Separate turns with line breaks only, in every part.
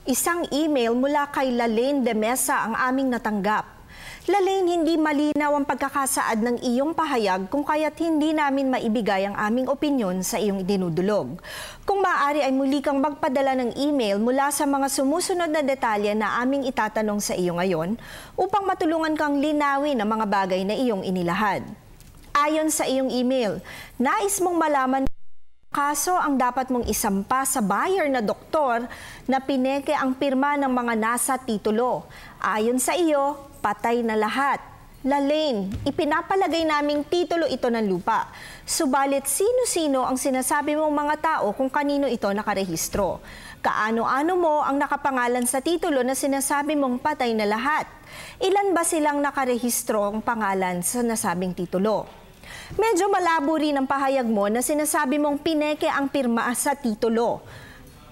Isang email mula kay Lalaine de Mesa ang aming natanggap. Lalaine, hindi malinaw ang pagkakasaad ng iyong pahayag kung kaya't hindi namin maibigay ang aming opinyon sa iyong idinudulog. Kung maaari ay muli kang magpadala ng email mula sa mga sumusunod na detalye na aming itatanong sa iyo ngayon upang matulungan kang linawin ang mga bagay na iyong inilahad. Ayon sa iyong email, nais mong malaman kaso ang dapat mong isampa sa buyer na doktor na pineke ang pirma ng mga nasa titulo. Ayon sa iyo, patay na lahat. Lalaine, ipinapalagay naming titulo ito ng lupa. Subalit sino-sino ang sinasabi mong mga tao kung kanino ito nakarehistro? Kaano-ano mo ang nakapangalan sa titulo na sinasabi mong patay na lahat? Ilan ba silang nakarehistro ang pangalan sa nasabing titulo? Medyo malabo rin ang pahayag mo na sinasabi mong pineke ang pirma sa titulo.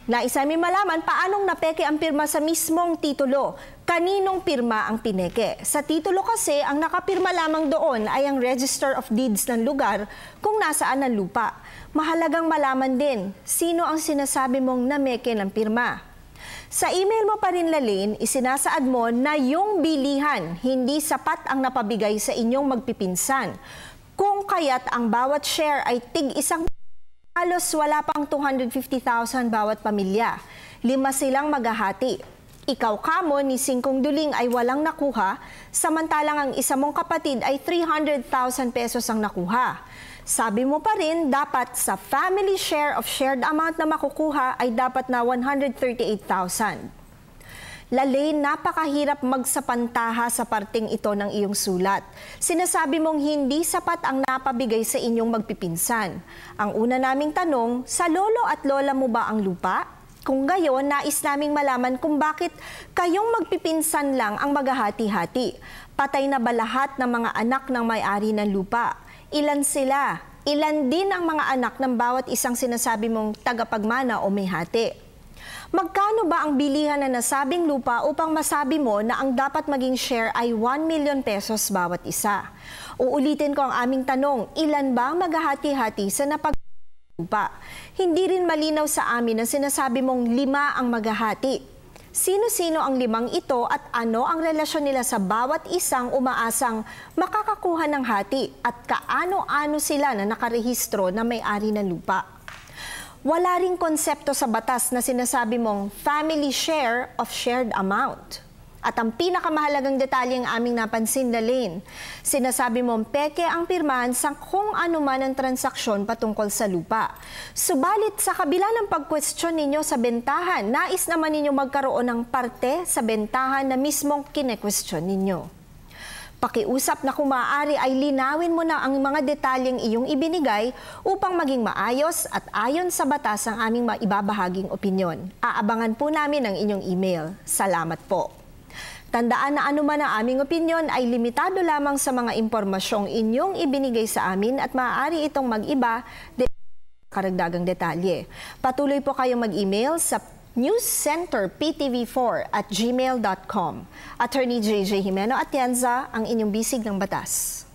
Nais namin malaman paanong napeke ang pirma sa mismong titulo. Kaninong pirma ang pineke? Sa titulo kasi, ang nakapirma lamang doon ay ang Register of Deeds ng lugar kung nasaan ang lupa. Mahalagang malaman din, sino ang sinasabi mong nameke ng pirma? Sa email mo pa rin, Lalaine, isinasaad mo na yung bilihan hindi sapat ang napabigay sa inyong magpipinsan. Kung kaya't ang bawat share ay tig-isang halos wala pang 250,000 bawat pamilya. 5 silang maghahati. Ikaw kamo ni Singkong Duling ay walang nakuha, samantalang ang isa mong kapatid ay 300,000 pesos ang nakuha. Sabi mo pa rin, dapat sa family share of shared amount na makukuha ay dapat na 138,000. Lalaine, napakahirap magsapantaha sa parting ito ng iyong sulat. Sinasabi mong hindi sapat ang napabigay sa inyong magpipinsan. Ang una naming tanong, sa lolo at lola mo ba ang lupa? Kung gayon, nais naming malaman kung bakit kayong magpipinsan lang ang maghahati-hati. Patay na ba lahat ng mga anak ng may-ari ng lupa? Ilan sila? Ilan din ang mga anak ng bawat isang sinasabi mong tagapagmana o may hati? Magkano ba ang bilihan na nasabing lupa upang masabi mo na ang dapat maging share ay 1 million pesos bawat isa? Uulitin ko ang aming tanong, ilan ba ang maghahati-hati sa lupa? Hindi rin malinaw sa amin na sinasabi mong 5 ang maghahati. Sino-sino ang 5 ito at ano ang relasyon nila sa bawat isang umaasang makakakuha ng hati at kaano-ano sila na nakarehistro na may-ari ng lupa? Wala ring konsepto sa batas na sinasabi mong family share of shared amount. At ang pinakamahalagang detalye ang aming napansin, Lalaine, sinasabi mong peke ang pirmahan sa kung ano man ang transaksyon patungkol sa lupa. Subalit sa kabila ng pag-question ninyo sa bentahan, nais naman ninyo magkaroon ng parte sa bentahan na mismong kine-question ninyo. Pakiusap na kung maaari ay linawin mo na ang mga detalyeng iyong ibinigay upang maging maayos at ayon sa batas ang aming maibabahaging opinyon. Aabangan po namin ang inyong email. Salamat po. Tandaan na anuman ang aming opinyon ay limitado lamang sa mga impormasyong inyong ibinigay sa amin at maaari itong mag-iba karagdagang detalye. Patuloy po kayong mag-email sa newscenterptv4@gmail.com. Attorney JJ Jimeno Atienza, ang inyong bisig ng batas.